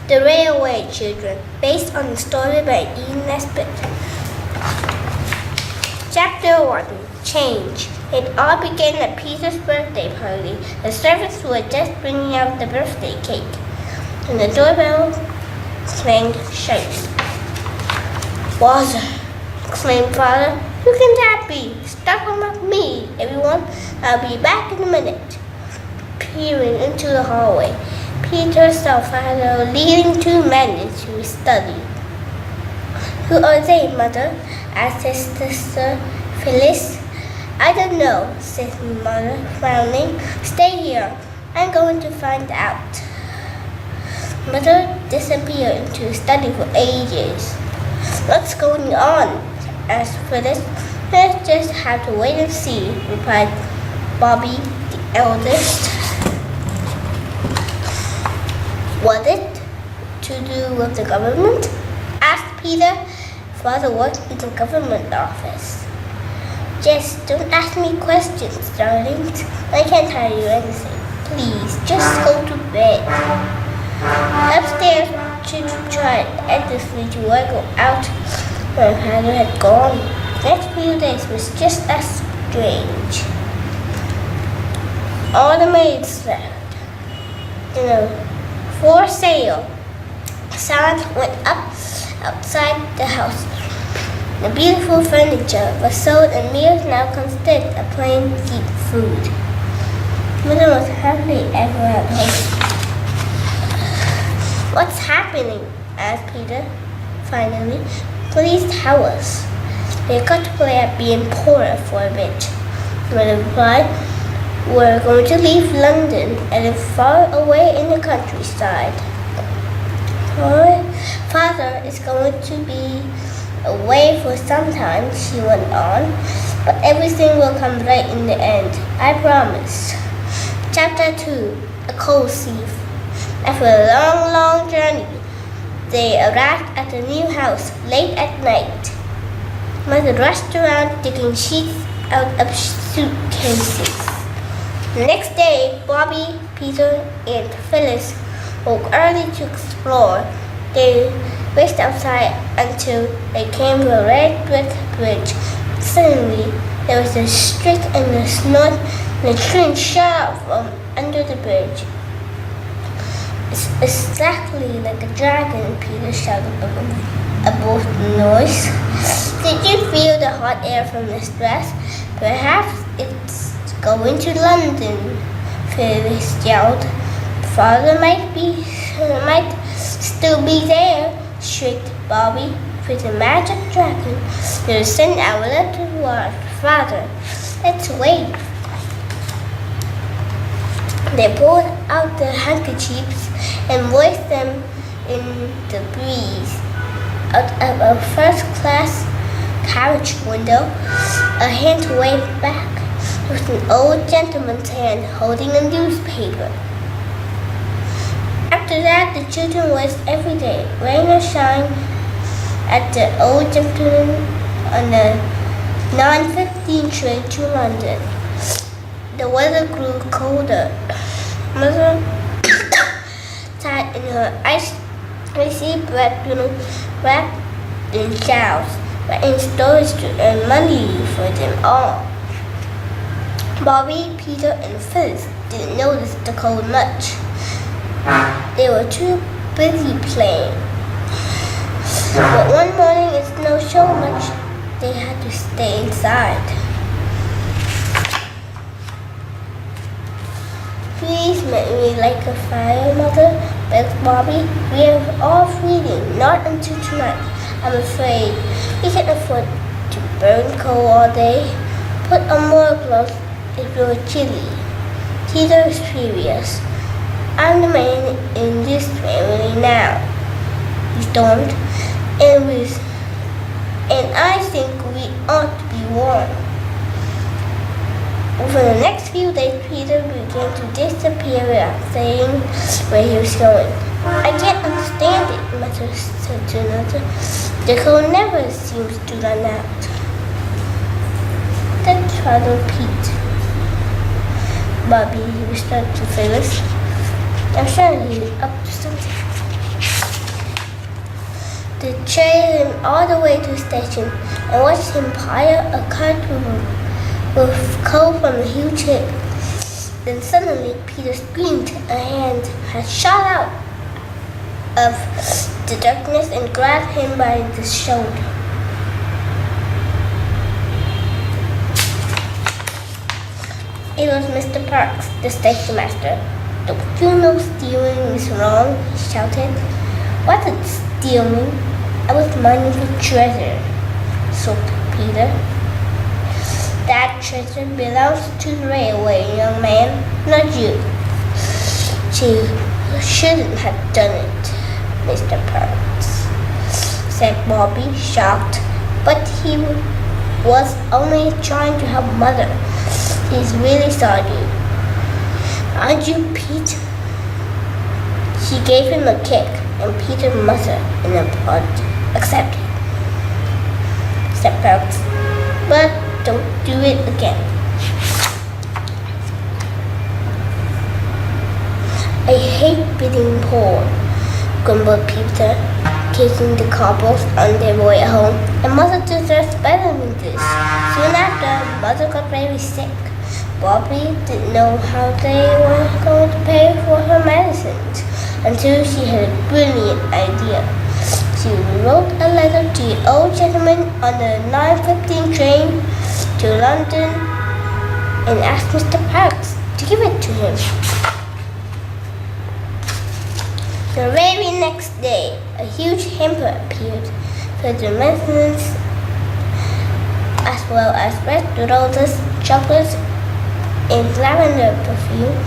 The Railway Children, based on the story by Nesbit. Chapter 1. Change. It all began at Peter's birthday party. The servants were just bringing out the birthday cake, and the doorbell clanged sharply. "Water!" exclaimed Father. "Who can that be? Stop with me, everyone. I'll be back in a minute." Peering into the hallway, Peter saw Father leading two men into his study. "Who are they, Mother?" asked his sister Phyllis. "I don't know," said Mother, frowning. "Stay here. I'm going to find out." Mother disappeared into the study for ages. "What's going on?" asked Phyllis. "Let's just have to wait and see," replied Bobby, the eldest. "Was it to do with the government?" asked Peter. Father worked in the government office. "Just don't ask me questions, darlings. I can't tell you anything. Please, just go to bed." Upstairs, children tried endlessly to wiggle out when Father had gone. The next few days was just as strange. All the maids left. For sale. Signs went up outside the house. The beautiful furniture was sold and meals now consisted of plain, cheap food. Mother was hardly ever at home. "What's happening?" asked Peter. Finally, "Please tell us." "They got to play at being poorer for a bit," Mother replied. "We're going to leave London and live far away in the countryside." "Father is going to be away for some time," she went on, "but everything will come right in the end. I promise." Chapter 2. A Coal Thief. After a long, long journey, they arrived at the new house late at night. Mother rushed around digging sheets out of suitcases. The next day, Bobby, Peter, and Phyllis woke early to explore. They raced outside until they came to a red brick bridge. Suddenly, there was a shriek and a snort, and a train shot out from under the bridge. "It's exactly like a dragon," Peter shouted above the noise. "Did you feel the hot air from this dress? Perhaps it's going to London," Phyllis yelled. "Father might still be there," shrieked Bobby. "With the magic dragon, you'll send our letter to our father. Let's wait." They pulled out the handkerchiefs and waved them in the breeze. Out of a first-class carriage window, a hand waved back. It was an old gentleman's hand holding a newspaper. After that, the children waited every day, rain or shine, at the old gentleman on the 9:15 train to London. The weather grew colder. Mother sat in her icy bedroom, wrapped in shawls, writing stories to earn money for them all. Bobby, Peter, and Phyllis didn't notice the cold much. They were too busy playing. But one morning it snowed so much they had to stay inside. "Please make me like a fire, Mother," begged Bobby. "We are off reading, not until tonight. I'm afraid we can't afford to burn coal all day. Put on more clothes if you're chilly." Peter was furious. "I'm the man in this family now," he stormed, and I think we ought to be warm." For the next few days, Peter began to disappear without saying where he was going. "I can't understand it," Mother said to another. "The coal never seems to run out." That's Father Pete. Bobby whispered to Phyllis. "I'm sure he's up to something." They chased him all the way to the station and watched him pile a cart with coal from a huge heap. Then suddenly Peter screamed. A hand had shot out of the darkness and grabbed him by the shoulder. It was Mr. Parks, the station master. "Don't you know stealing is wrong?" he shouted. "What is stealing? I was mining for treasure," sobbed Peter. "That treasure belongs to the railway, young man, not you." "She shouldn't have done it, Mr. Parks," said Bobby, shocked. "But he was only trying to help Mother. He's really sorry. Aren't you, Pete?" She gave him a kick, and Peter muttered an apology. "Accepted," said Parks. "But don't do it again." "I hate being poor," grumbled Peter, kicking the cobbles on their way home. "And Mother deserves better than this." Soon after, Mother got very sick. Bobby didn't know how they were going to pay for her medicines until she had a brilliant idea. She wrote a letter to the old gentleman on the 9:15 train to London and asked Mr. Parks to give it to him. The very next day, a huge hamper appeared for the medicines as well as red roses, chocolates, and lavender perfume.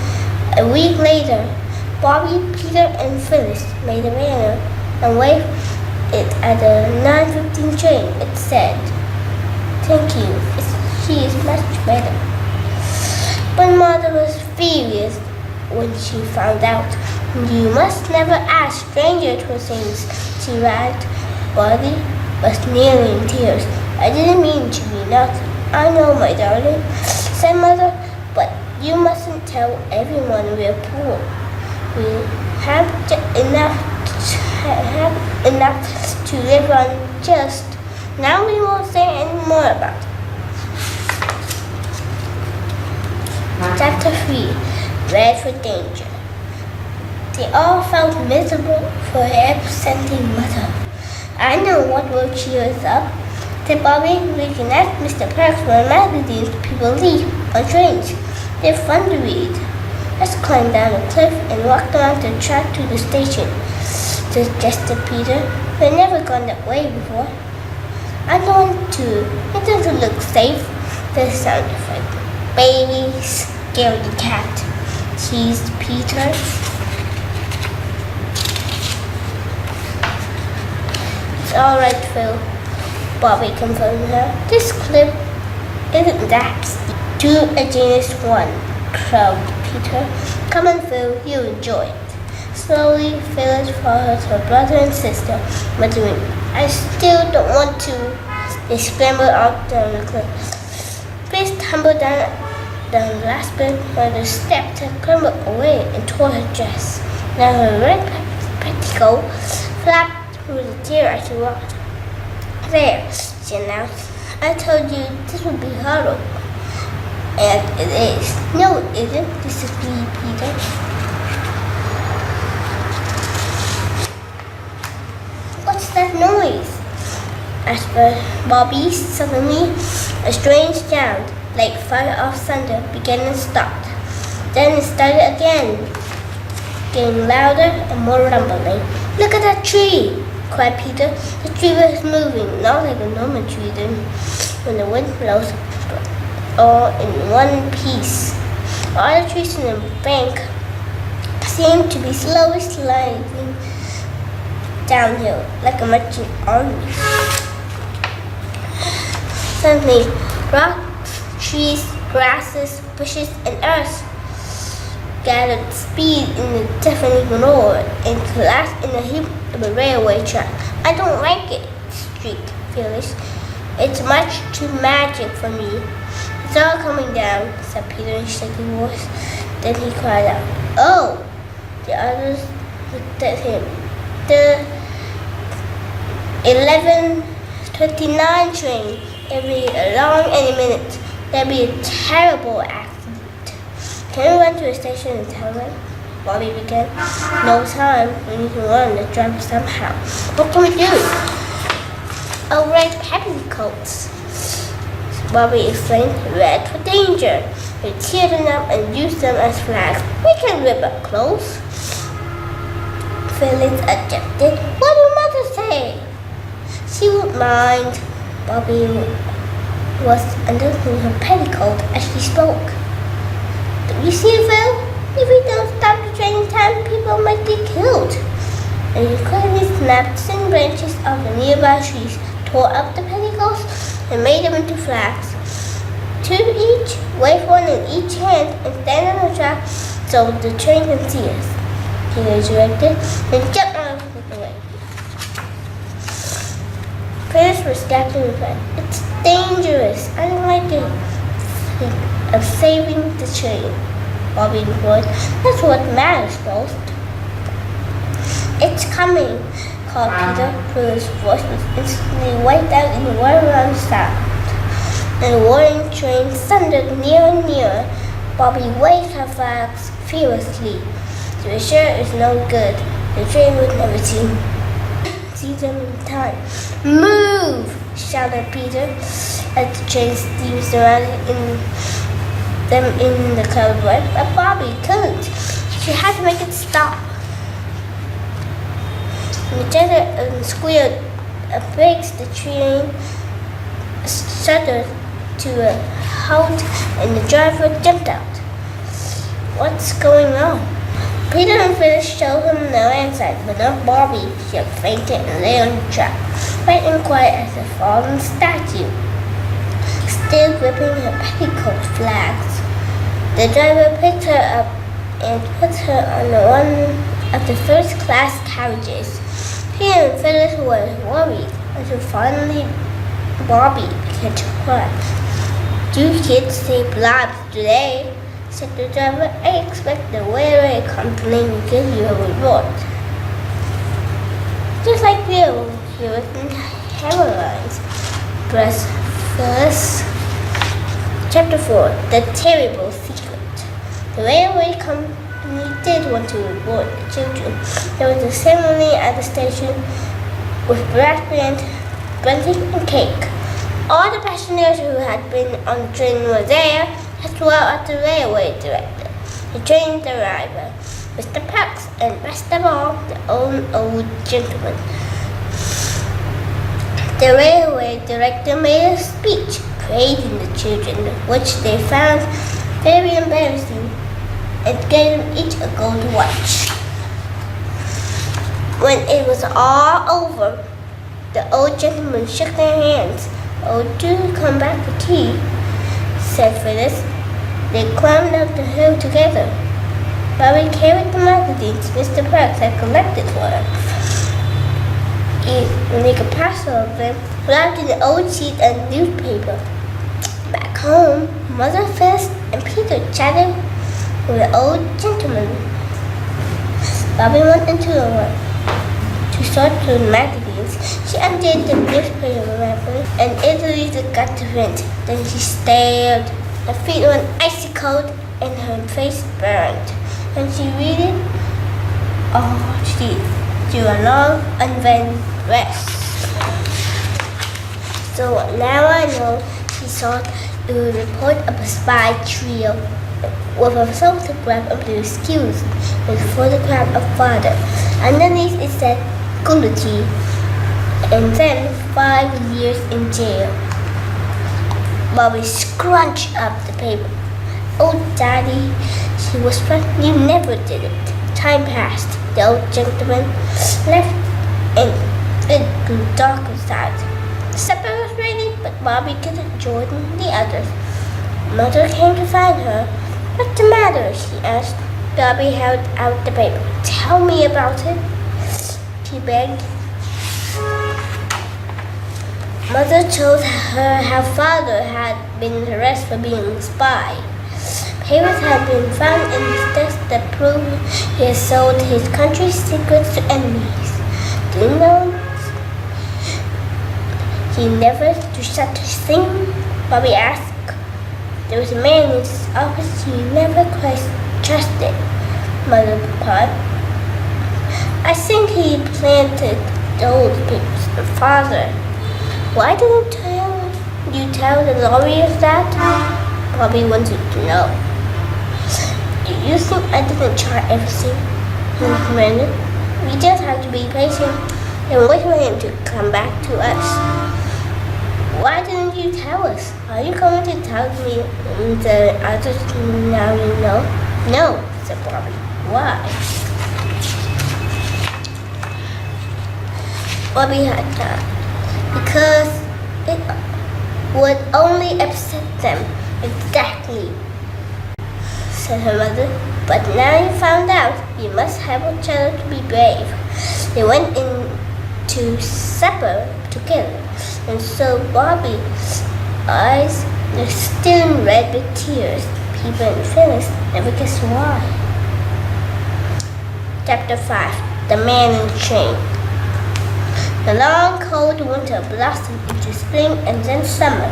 A week later, Bobby, Peter, and Phyllis made a banner and waved it at the 9:15 train. It said, "Thank you, she is much better." But Mother was furious when she found out. "You must never ask strangers for things," she writes. Bobby was nearly in tears. "I didn't mean to be naughty, I know, my darling," said Mother. "But you mustn't tell everyone we're poor. We have enough to live on just. Now we won't say any more about it." Chapter 3. Red for Danger. They all felt miserable for absenting Mother. "I know what will cheer us up," said Bobby. "We can ask Mr. Parks for magazines people leave on trains. They're fun to read. Let's climb down the cliff and walk down the track to the station," suggested Peter. "We've never gone that way before." "I don't want to. It doesn't look safe." That sounded like a baby scaredy cat, teased Peter. "It's all right, Phil," Bobby confirmed her. "This cliff isn't that steep." "Too ingenious one," crowed Peter. "Come on, Phil, you'll enjoy it." Slowly, Phyllis followed her brother and sister, muttering, "I still don't want to." They scrambled out down the cliff. Phyllis tumbled down the last bit where the steps had crumbled away and tore her dress. Now her red petticoat flapped through the tear as she walked. "There," she announced. "I told you this would be horrible." "And it is." "No, it isn't," disagreed Peter. "What's that noise?" asked Bobby. Suddenly, a strange sound, like fire off thunder, began and stopped. Then it started again, getting louder and more rumbling. "Look at that tree!" cried Peter. The tree was moving, not like a normal tree then, when the wind blows all in one piece. All the trees in the bank seemed to be slowly sliding downhill like a marching army. Suddenly, rocks, trees, grasses, bushes, and earth gathered speed in a deafening roar and collapsed in a heap of a railway track. "I don't like it," shrieked Phyllis. "It's much too magic for me." "It's all coming down," said Peter in a shaky voice. Then he cried out, "Oh!" The others looked at him. 11:29 train. It'll be along any minute. There'll be a terrible accident. Can we run to the station and tell them? Bobby began. No time. We need to run the driver somehow. What can we do? Oh, red petticoats. Bobby explained. Red for danger. We tear them up and use them as flags. We can rip up clothes. Phyllis objected. What will Mother say? She won't mind. Bobby was undressing her petticoat as she spoke. Do you see, Phil? If we don't stop the train in time, people might be killed. And he quickly snapped thin branches of the nearby trees, tore up the petticoats, and made them into flags. Two each, wave one in each hand, and stand on the track so the train can see us. He directed, and jumped out of the way. Phyllis was gasping with friend. It's dangerous. I don't like to think of saving the train. Bobby implored. That's what matters most. It's coming, called Peter. Phyllis' voice was instantly wiped out in one round sound. And the warning train thundered nearer and nearer. Bobby waved her flags furiously. To be sure it was no good. The train would never see them in time. Move! Shouted Peter as the train steamed surrounding them in the cloud way. But Bobby couldn't. She had to make it stop. The jetted and squealed brakes. The train shuddered to a halt and the driver jumped out. What's going on? Peter and Phyllis showed him no answer, but not Bobby. She had fainted and lay on the track, white and quiet as a fallen statue, still gripping her petticoat flags. The driver picked her up and put her on one of the first-class carriages. Peter and Phyllis were worried until finally Bobby began to cry. "You kids save lives today," said the driver. "I expect the railway company will give you a reward. Just like real heroes and heroines." Press first. Chapter 4. The Terrible Secret. The railway company did want to reward the children. There was a ceremony at the station with brass band, bunting, and cake. All the passengers who had been on the train were there, as well as the railway director, the train driver, Mr. Parks, and best of all, the old gentleman. The railway director made a speech praising the children, which they found very embarrassing, and gave them each a gold watch. When it was all over, the old gentleman shook their hands. "Oh, do come back for tea," said Phyllis. They climbed up the hill together. Bobby carried the magazines Mr. Parks had collected for her. When they could pass all of them, wrapped in an old sheet of newspaper. Back home, Mother, Phyllis, and Peter chatted with the old gentleman. Bobby went into the room to sort through the magazines. She undid the newspaper wrapper and easily got to print. Then she stared. Her feet went icy cold and her face burned. And she read it. Oh, she drew a long, unveiled breath. So now I know, she thought, it would report of a spy trio with a photograph of the accused and a photograph of father. Underneath it said guilty and then 5 years in jail. Bobby scrunched up the paper. "Oh, Daddy," she whispered, "you never did it." Time passed. The old gentleman left and it grew dark inside. Supper was ready, but Bobby couldn't join the others. Mother came to find her. "What's the matter?" she asked. Bobby held out the paper. "Tell me about it," she begged. Mother told her how father had been arrested for being a spy. Papers had been found in his desk that proved he had sold his country's secrets to enemies. Do you know He never do such a thing? Bobby asked. There was a man in his office you never quite trusted, Mother replied. I think he planted those papers. Father, why didn't you tell the lawyers that? Bobby wanted to know. You think I didn't try everything? We just have to be patient and wait for him to come back to us. Why didn't you tell us? Are you going to tell me the others now you know? No, said Bobby. Why? Bobby had that. Because it would only upset them. Exactly, said her mother. But now you found out, you must help each other to be brave. They went in to supper together. And so Bobby's eyes were still red with tears. People and Phyllis never guessed why. Chapter 5. The Man in the Chain. The long cold winter blossomed into spring and then summer.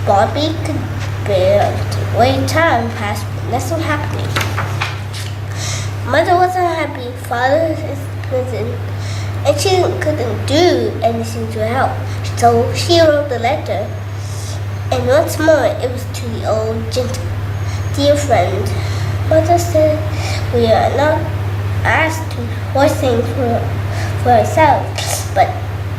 Bobby could barely wait time passed with nothing happening. Mother wasn't happy. Father was in prison, and she couldn't do anything to help. So she wrote the letter, and once more it was to the old gentleman. Dear friend, Mother said we are not asked to force things for ourselves, but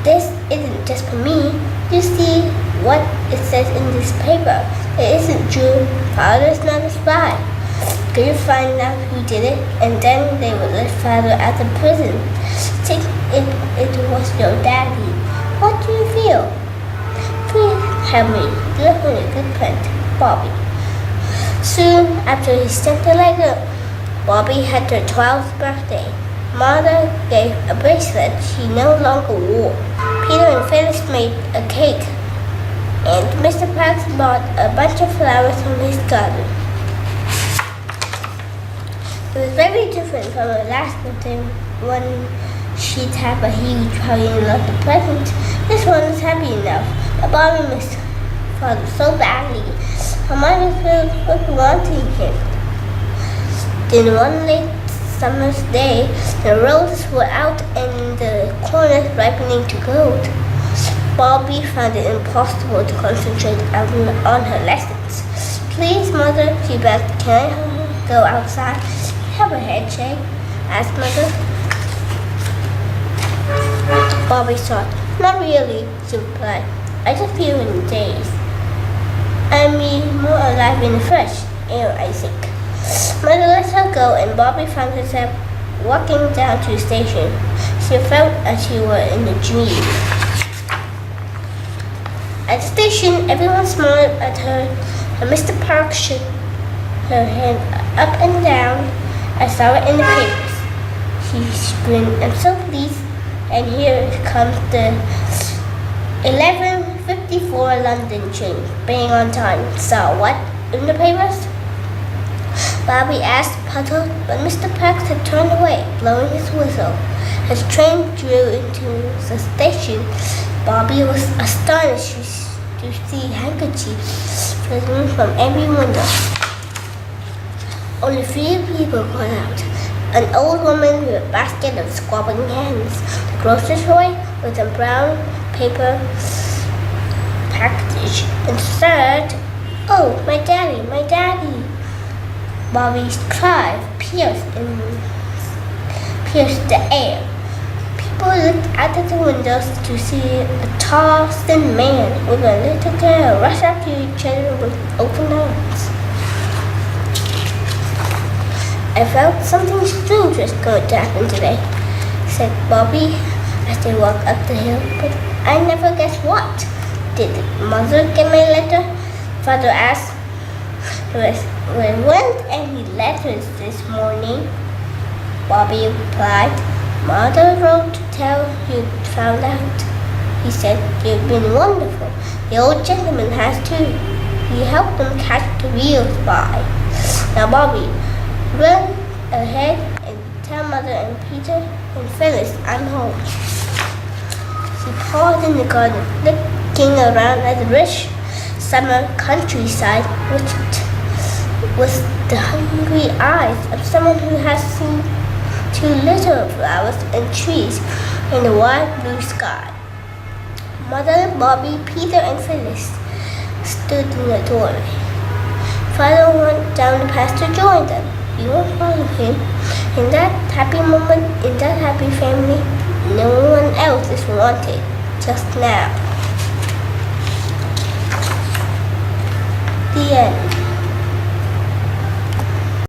this isn't just for me. You see what it says in this paper. It isn't true. Father's not a spy. Could you find out who did it, and then they would let Father out of prison? Think it was your daddy. What do you feel? Please help me. You're a good friend, Bobby. Soon after he sent the letter, Bobby had her 12th birthday. Mother gave a bracelet she no longer wore. Peter and Phyllis made a cake, and Mr. Parks bought a bunch of flowers from his garden. It was very different from her last birthday when she'd have a huge party and loved the present. This one was happy enough, but Bobby missed Father so badly. Her mind was filled with wanting him. Then one late summer's day, the roses were out and the corners ripening to gold. Bobby found it impossible to concentrate on her lessons. Please, Mother, she begged, can I go outside? Have a headshake? Asked Mother. Bobby thought, not really, she replied. I just feel in a daze. I mean, more alive in the fresh air, I think. Mother let her go, and Bobby found herself walking down to the station. She felt as she were in a dream. At the station, everyone smiled at her, and Mr. Park shook her hand up and down. I saw it in the papers. She grinned, I'm so pleased. And here comes the 11:54 London train, being on time. Saw what in the papers? Bobby asked, puzzled, but Mr. Parks had turned away, blowing his whistle. As the train drew into the station, Bobby was astonished to see handkerchiefs flying from every window. Only 3 people got out. An old woman with a basket of squabbling hands. The grocer's boy with a brown paper package. And third, oh, my daddy, my daddy. Bobby's cry pierced the air. People looked out of the windows to see a tall, thin man with a little girl rush up to each other with open arms. I felt something strange was going to happen today, said Bobby as they walked up the hill, but I never guessed what. Did Mother get my letter? Father asked. There weren't any letters this morning, Bobby replied. Mother wrote to tell you found out. He said you've been wonderful. The old gentleman has too. He helped them catch the real spy. Now, Bobby, run ahead and tell Mother and Peter and Phyllis I'm home. She paused in the garden, looked looking around at the rich summer countryside with the hungry eyes of someone who has seen too little flowers and trees in the wide blue sky. Mother, Bobby, Peter, and Phyllis stood in the doorway. Father went down the path to join them. You won't follow him. In that happy moment, in that happy family, no one else is wanted just now. The end.